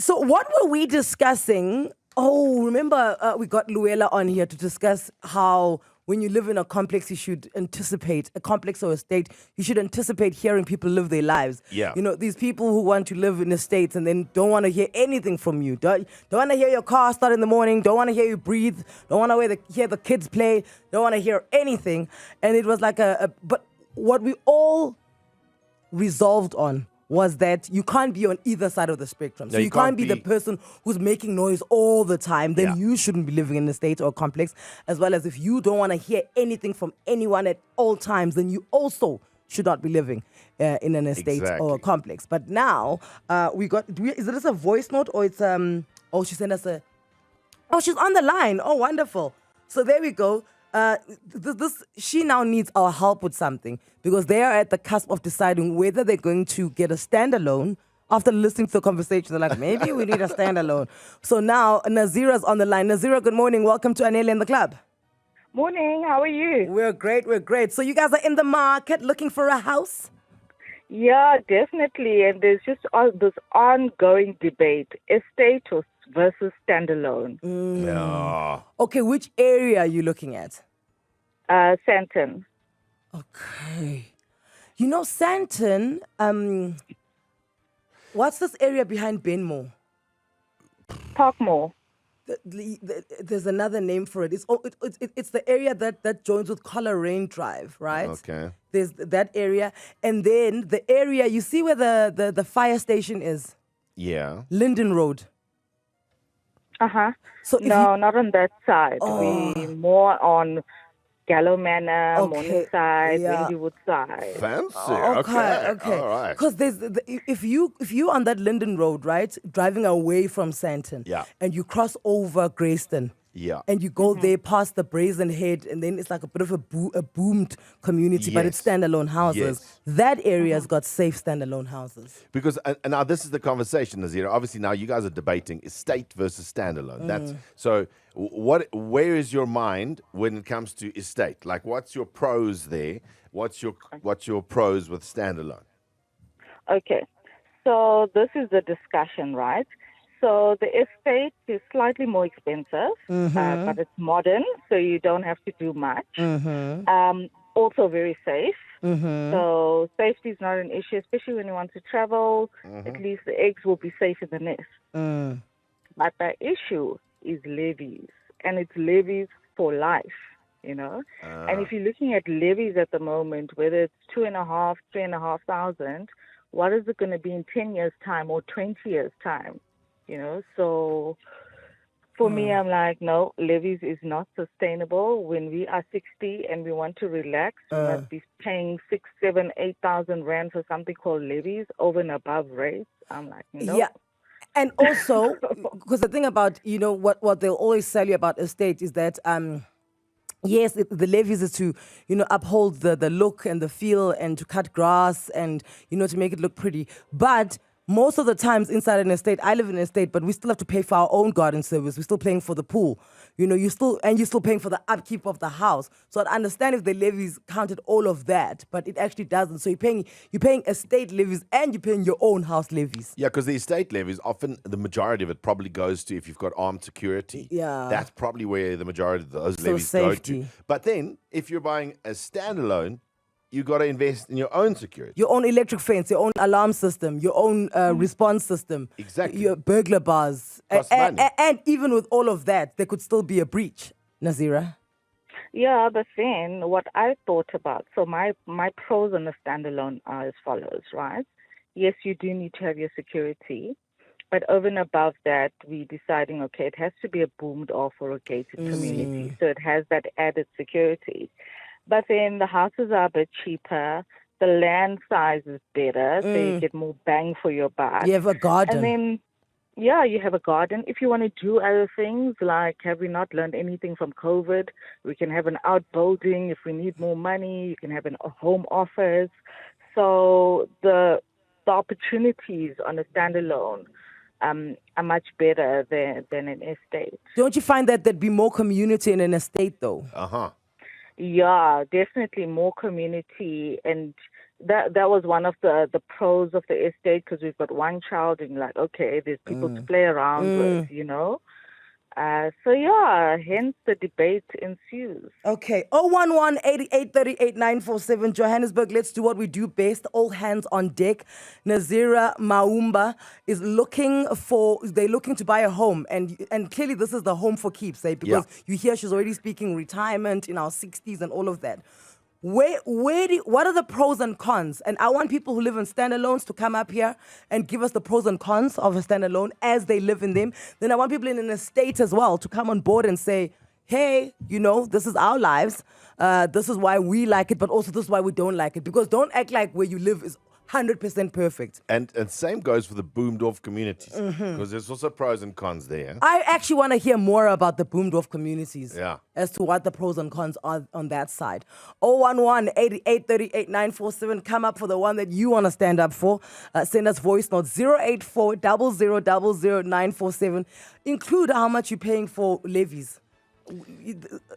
So what were we discussing? Oh, remember we got Luella on here to discuss how when you live in a complex, you should anticipate, a complex or estate, you should anticipate hearing people live their lives. Yeah. You know, these people who want to live in estates and then don't want to hear anything from you. Don't want to hear your car start in the morning. Don't want to hear you breathe. Don't want to hear the kids play. Don't want to hear anything. And it was like but what we all resolved on was that you can't be on either side of the spectrum. So No, you can't be the person who's making noise all the time. Then you shouldn't be living in a state or a complex. As well as if you don't want to hear anything from anyone at all times, then you also should not be living in an estate or a complex. But now we got, is this a voice note or it's, she sent us she's on the line. Oh, wonderful. So there we go. She now needs our help with something because they are at the cusp of deciding whether they're going to get a standalone. After listening to the conversation, they're like, maybe we need a standalone. So now Nazira's on the line. Nazira, good morning. Welcome to Anele in the Club. Morning, how are you? We're great. So you guys are in the market looking for a house? Yeah, definitely. And there's just this ongoing debate, estate versus standalone. Yeah. Okay, which area are you looking at? Santon. Okay. You know, Santon, what's this area behind Benmore? Parkmore. There's another name for it. It's the area that joins with Coleraine Drive, right? Okay. There's that area. And then the area, you see where the fire station is? Yeah. Linden Road. Uh-huh. So no, not on that side. We more on Gallo Manor, Morningside, Windywood side. Fancy. Okay. All right. Because if you on that Linden Road, right, driving away from Santon, and you cross over Greyston, and you go there past the Brazen Head, and then it's like a bit of a boomed community, but it's standalone houses. Yes. That area's got safe standalone houses. Because and now this is the conversation, Nazira. Obviously, now you guys are debating estate versus standalone. That's so. Where is your mind when it comes to estate? Like, what's your pros there? What's your pros with standalone? Okay, so this is the discussion, right? So the estate is slightly more expensive, but it's modern, so you don't have to do much. Also very safe. So safety is not an issue, especially when you want to travel. At least the eggs will be safe in the nest. But the issue is levies, and it's levies for life, you know. And if you're looking at levies at the moment, whether it's 2,500, 3,500, what is it going to be in 10 years' time or 20 years' time? You know, so for me, I'm like, no, levies is not sustainable. When we are 60 and we want to relax, we must be paying 6,000, 7,000, 8,000 rand for something called levies over and above rates. I'm like, no. Yeah. And also, because the thing about, you know, what they'll always tell you about estate is that, yes, the levies is to, you know, uphold the look and the feel and to cut grass and, you know, to make it look pretty. But most of the times inside an estate, I live in an estate, but we still have to pay for our own garden service. We're still paying for the pool. You know, you're still paying for the upkeep of the house. So I'd understand if the levies counted all of that, but it actually doesn't. So you're paying estate levies and you're paying your own house levies. Yeah, because the estate levies, often the majority of it probably goes to if you've got armed security. Yeah. That's probably where the majority of those So levies safety. go to. But then, if you're buying a standalone, you got to invest in your own security. Your own electric fence, your own alarm system, your own response system. Exactly. Your burglar bars. Costs money. And even with all of that, there could still be a breach, Nazira. Yeah, but then what I thought about, so my pros on the standalone are as follows, right? Yes, you do need to have your security, but over and above that, we're deciding, okay, it has to be a boomed off or a gated community, so it has that added security. But then the houses are a bit cheaper, the land size is better, so you get more bang for your buck. You have a garden. And then, yeah, you have a garden. If you want to do other things, like have we not learned anything from COVID? We can have an outbuilding. If we need more money, you can have a home office. So the opportunities on a standalone are much better than an estate. Don't you find that there'd be more community in an estate, though? Uh-huh. Yeah, definitely more community, and that was one of the pros of the estate, because we've got one child and like, okay, there's people to play around with, so yeah, hence the debate ensues. Okay, 011-8838-947, Johannesburg. Let's do what we do best. All hands on deck. Nazira Muamba is looking to buy a home, and clearly this is the home for keeps, eh? Because you hear she's already speaking retirement in our 60s and all of that. What are the pros and cons? And I want people who live in standalones to come up here and give us the pros and cons of a standalone as they live in them. Then I want people in an estate as well to come on board and say, hey, this is our lives. This is why we like it, but also this is why we don't like it. Because don't act like where you live is 100% perfect. And same goes for the Boomdorf communities, because there's also pros and cons there. I actually want to hear more about the Boomdorf communities. Yeah. As to what the pros and cons are on that side. 011-8838-947. Come up for the one that you want to stand up for. Send us voice note 084-0000-947. Include how much you're paying for levies.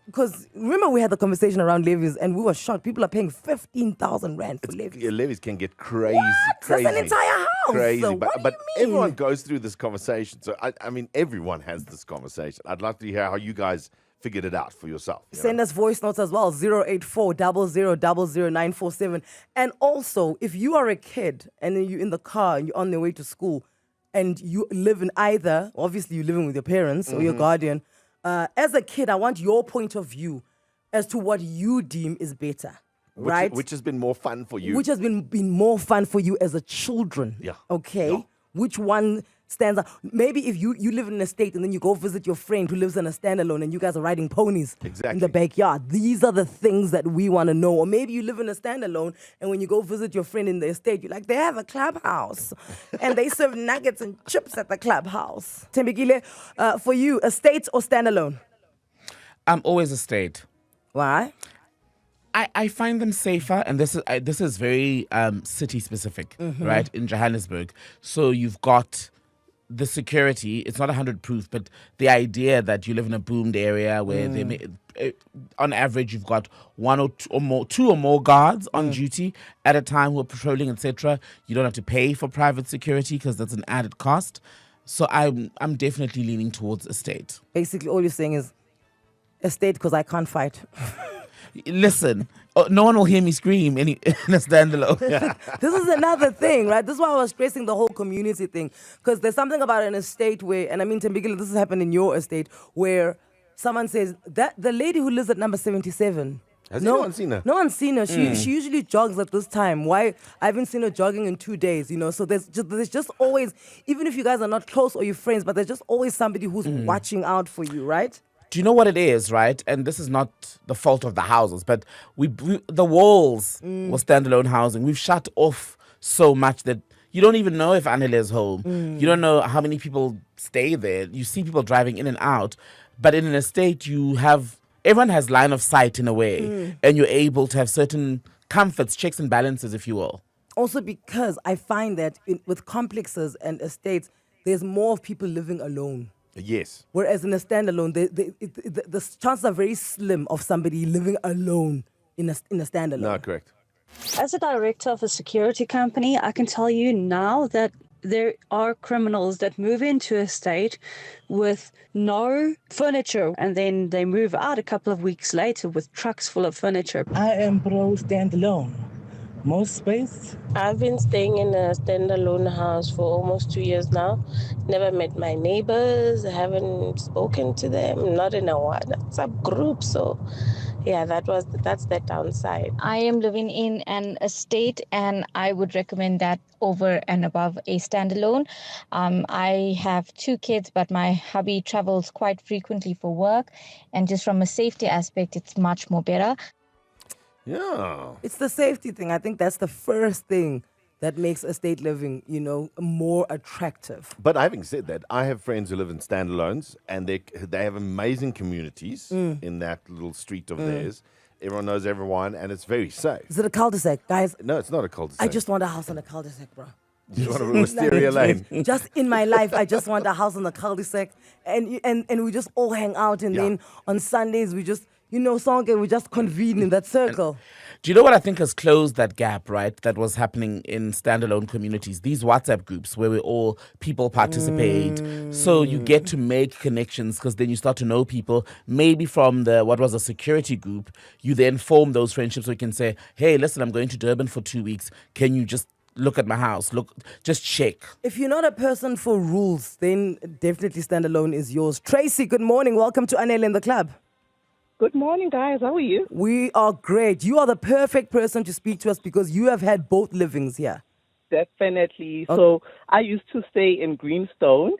Because remember we had the conversation around levies and we were shocked. People are paying 15,000 rand for levies. Yeah, levies can get crazy. What? Crazy. That's an entire house. Crazy. So But what do you mean? everyone goes through this conversation. So, I mean, everyone has this conversation. I'd like to hear how you guys figured it out for yourself. Send us voice notes as well, 084-0000-947. And also, if you are a kid and then you're in the car and you're on your way to school and you live in either, obviously you're living with your parents or your guardian, as a kid, I want your point of view as to what you deem is better, right? Which has been more fun for you. Which has been more fun for you as a children. Yeah. Okay? Yeah. Which one stands out? Maybe if you live in an estate and then you go visit your friend who lives in a standalone and you guys are riding ponies in the backyard. These are the things that we want to know. Or maybe you live in a standalone and when you go visit your friend in the estate, you're like, they have a clubhouse and they serve nuggets and chips at the clubhouse. Tembekile, for you, estate or standalone? I'm always estate. Why? I find them safer, and this is very city specific, right? In Johannesburg, so you've got the security. It's not 100 proof, but the idea that you live in a boomed area where on average you've got two or more guards on duty at a time who are patrolling, etc. You don't have to pay for private security because that's an added cost. So I'm definitely leaning towards estate. Basically, all you're saying is estate because I can't fight. Listen, no one will hear me scream in a standalone. This is another thing, right? This is why I was stressing the whole community thing. Because there's something about an estate where, and I mean, Tembekile, this has happened in your estate, where someone says, that the lady who lives at number 77, Has anyone seen her? No one's seen her. She usually jogs at this time. Why? I haven't seen her jogging in 2 days, So there's just always, even if you guys are not close or you're friends, but there's just always somebody who's watching out for you, right? Do you know what it is, right? And this is not the fault of the houses, but the walls were standalone housing. We've shut off so much that you don't even know if Anele is home. You don't know how many people stay there. You see people driving in and out. But in an estate, everyone has line of sight in a way. And you're able to have certain comforts, checks and balances, if you will. Also because I find that with complexes and estates, there's more of people living alone. Yes. Whereas in a standalone, the chances are very slim of somebody living alone in a standalone. No, correct. As a director of a security company, I can tell you now that there are criminals that move into a state with no furniture and then they move out a couple of weeks later with trucks full of furniture. I am pro standalone. More space. I've been staying in a standalone house for almost 2 years now. Never met my neighbors. I haven't spoken to them. Not in a WhatsApp group. So, yeah, that's the downside. I am living in an estate, and I would recommend that over and above a standalone. I have 2 kids, but my hubby travels quite frequently for work, and just from a safety aspect, it's much more better. Yeah. It's the safety thing. I think that's the first thing that makes estate living, more attractive. But having said that, I have friends who live in standalones and they have amazing communities in that little street of theirs. Everyone knows everyone and it's very safe. Is it a cul-de-sac, guys? No, it's not a cul-de-sac. I just want a house on a cul-de-sac, bro. You just want a wisteria lane. Just in my life, I just want a house on the cul-de-sac. And we just all hang out and then on Sundays we just... sonke, we just convene in that circle. Do you know what I think has closed that gap, right? That was happening in standalone communities. These WhatsApp groups where people participate. So you get to make connections because then you start to know people. Maybe from what was a security group, you then form those friendships where you can say, hey, listen, I'm going to Durban for 2 weeks. Can you just look at my house? Just check. If you're not a person for rules, then definitely standalone is yours. Tracy, good morning. Welcome to Anel in the Club. Good morning, guys. How are you? We are great. You are the perfect person to speak to us because you have had both livings here. Definitely. So I used to stay in Greenstone.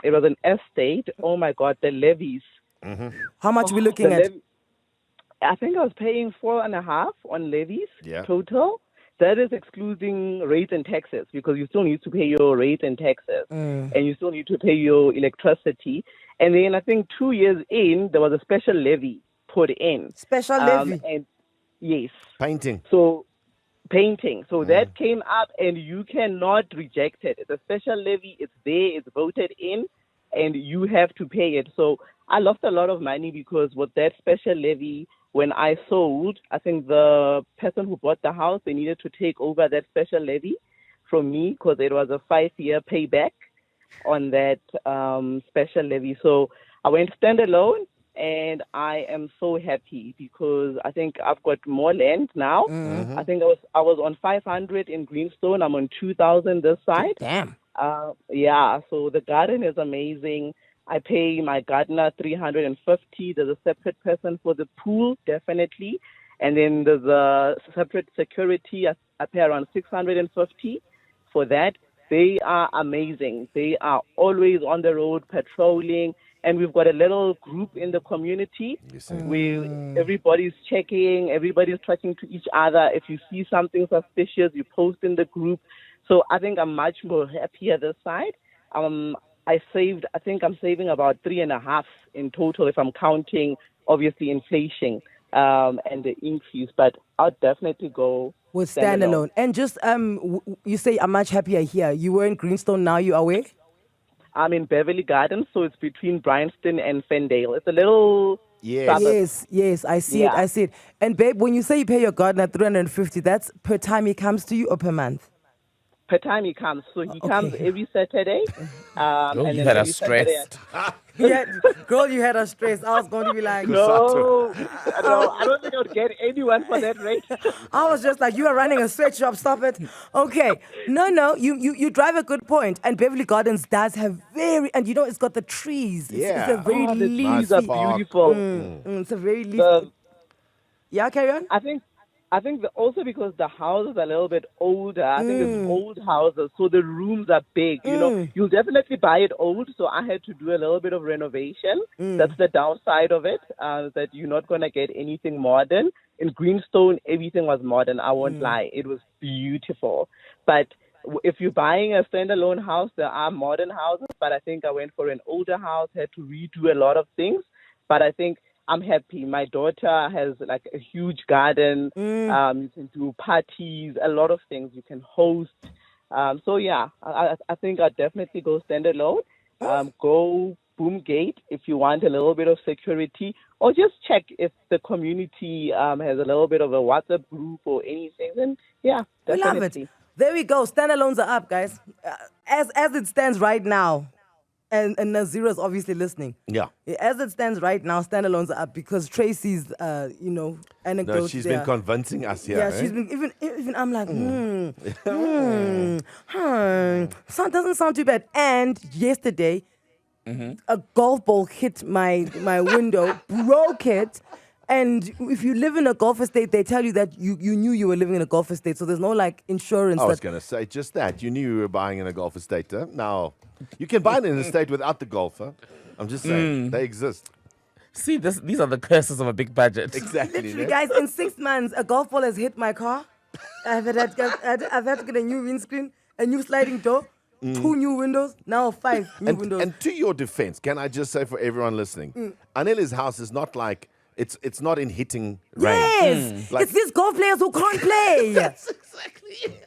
It was an estate. Oh, my God, the levies. How much are we looking at? I think I was paying 4.5 on levies total. That is excluding rates and taxes because you still need to pay your rates and taxes and you still need to pay your electricity. And then I think 2 years in, there was a special levy put in. Special levy? And yes. Painting. So that came up and you cannot reject it. It's a special levy. It's there. It's voted in and you have to pay it. So I lost a lot of money because with that special levy, when I sold, I think the person who bought the house, they needed to take over that special levy from me because it was a 5-year payback on that special levy. So I went standalone and I am so happy because I think I've got more land now. I think I was on 500 in Greenstone. I'm on 2,000 this side. Damn. Yeah, so the garden is amazing. I pay my gardener $350. There's a separate person for the pool, definitely. And then there's a separate security. I pay around $650 for that. They are amazing. They are always on the road patrolling. And we've got a little group in the community where everybody's checking, everybody's talking to each other. If you see something suspicious, you post in the group. So I think I'm much more happier this side. I think I'm saving about 3.5 in total if I'm counting, obviously, inflation and the increase. But I'll definitely go with standalone. And just, you say I'm much happier here. You were in Greenstone, now you are where? I'm in Beverly Gardens, so it's between Bryanston and Fendale. It's a little... Yes, I see it. And babe, when you say you pay your gardener $350, that's per time he comes to you or per month? Per time he comes. So he comes every Saturday. And you had us stressed. Girl, you had us stressed. I was going to be like... No, I don't think I would get anyone for that rate. I was just like, you are running a sweatshop, stop it. Okay. No, you drive a good point. And Beverly Gardens does have and you know, it's got the trees. It's a very the leafy. trees are beautiful. It's a very leafy. Yeah, carry on. I think also because the houses are a little bit older. I think it's old houses, so the rooms are big. You know, you'll definitely buy it old. So I had to do a little bit of renovation. That's the downside of it, that you're not going to get anything modern. In Greenstone, everything was modern. I won't lie. It was beautiful. But if you're buying a standalone house, there are modern houses. But I think I went for an older house, had to redo a lot of things. But I think I'm happy. My daughter has like a huge garden. You can do parties, a lot of things. You can host. So yeah, I think I'll definitely go standalone. Go boom gate if you want a little bit of security, or just check if the community has a little bit of a WhatsApp group or anything. Then yeah, definitely. Love it. There we go. Standalones are up, guys. As it stands right now. And Nazira is obviously listening. Yeah. As it stands right now, standalones are up because Tracy's, anecdote. No, she's been convincing us here. Yeah, she's been even. I'm like, So it doesn't sound too bad. And yesterday, a golf ball hit my window, broke it. And if you live in a golf estate, they tell you that you knew you were living in a golf estate, so there's no like insurance. I was going to say just that. You knew you were buying in a golf estate. Huh? Now, you can buy in an estate without the golfer. I'm just saying, they exist. See, these are the curses of a big budget. Exactly. Literally, guys, in 6 months, a golf ball has hit my car. I've had to get a new windscreen, a new sliding door, 2 new windows, now 5 new windows. And to your defense, can I just say for everyone listening, Anele's house is not like... It's not in hitting range. Yes, it's these golf players who can't play. That's exactly.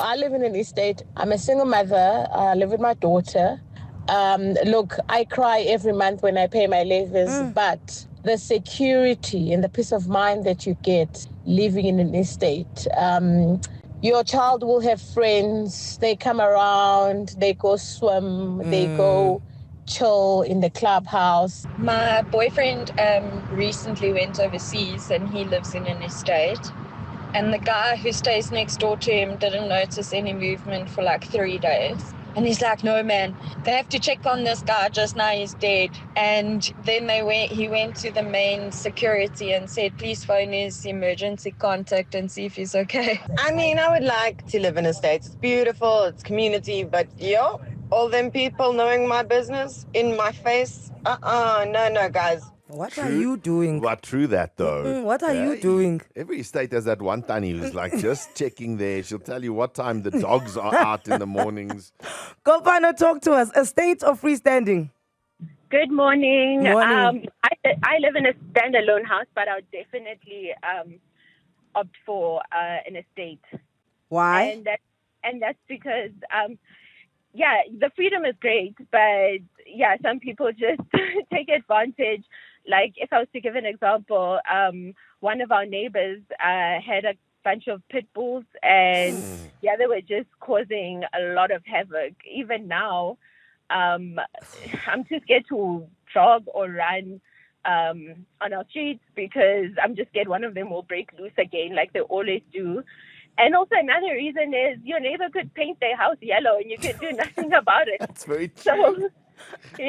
I live in an estate. I'm a single mother. I live with my daughter. Look, I cry every month when I pay my levies, but the security and the peace of mind that you get, living in an estate. Your child will have friends. They come around. They go swim. They go chill in the clubhouse. My boyfriend recently went overseas and he lives in an estate. And the guy who stays next door to him didn't notice any movement for like 3 days. And he's like, no, man, they have to check on this guy. Just now he's dead. And then he went to the main security and said, please phone his emergency contact and see if he's okay. I mean, I would like to live in a state. It's beautiful, it's community, but all them people knowing my business in my face, no, guys. What are you doing? Well, true that though. What are you doing? Every state has that one tiny who's like just checking there. She'll tell you what time the dogs are out in the mornings. Go find her, talk to us. Estate or freestanding? Good morning. Morning. I live in a standalone house, but I would definitely opt for an estate. Why? And that's because the freedom is great, but some people just take advantage. Like, if I was to give an example, one of our neighbors had a bunch of pit bulls, and they were just causing a lot of havoc. Even now, I'm too scared to jog or run on our streets because I'm just scared one of them will break loose again, like they always do. And also another reason is your neighbor could paint their house yellow and you can do nothing about it. That's very true. So,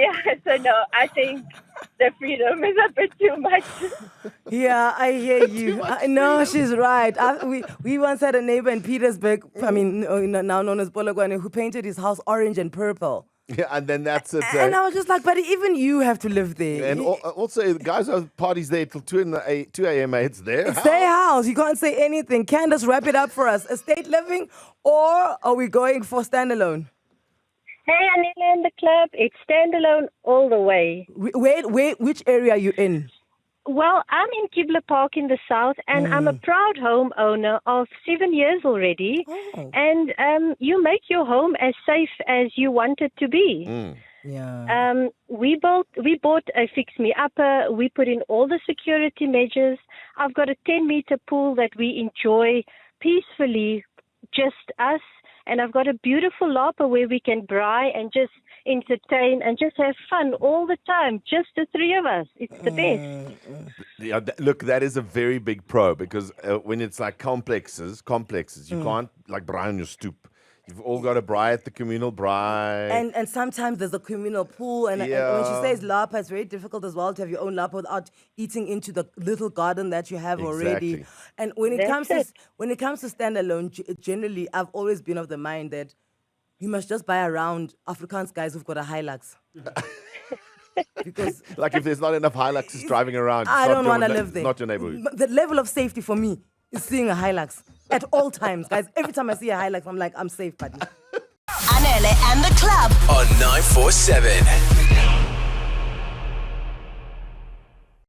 so no, I think the freedom is a bit too much. Yeah, I hear you. No, she's right. We once had a neighbor in Petersburg, now known as Polokwane, who painted his house orange and purple. Yeah, and then that's it. And I was just like, but even you have to live there. And also, the guys have parties there till 2 a.m. It's their house. It's their house. You can't say anything. Candace, wrap it up for us. Estate living, or are we going for standalone? Hey, Anila and the club. It's standalone all the way. Which area are you in? Well, I'm in Kibble Park in the south, and I'm a proud homeowner of 7 years already. Oh. And you make your home as safe as you want it to be. Yeah. We bought a fix-me-upper. We put in all the security measures. I've got a 10-meter pool that we enjoy peacefully, just us. And I've got a beautiful lapa where we can braai and just entertain and just have fun all the time, just the three of us. It's the best. Yeah, look, that is a very big pro because when it's like complexes, you can't like braai on your stoop. You've all got to braai at the communal braai. And sometimes there's a communal pool. And when she says lapa, it's very difficult as well to have your own lapa without eating into the little garden that you have already. And when it comes to standalone, generally, I've always been of the mind that you must just buy around Afrikaans guys who've got a Hilux. Because like if there's not enough Hiluxes driving around, I don't want to live there. Not your neighborhood. But the level of safety for me is seeing a Hilux at all times, guys. Every time I see a Hilux, I'm like, I'm safe, buddy. Anele and the club on 947.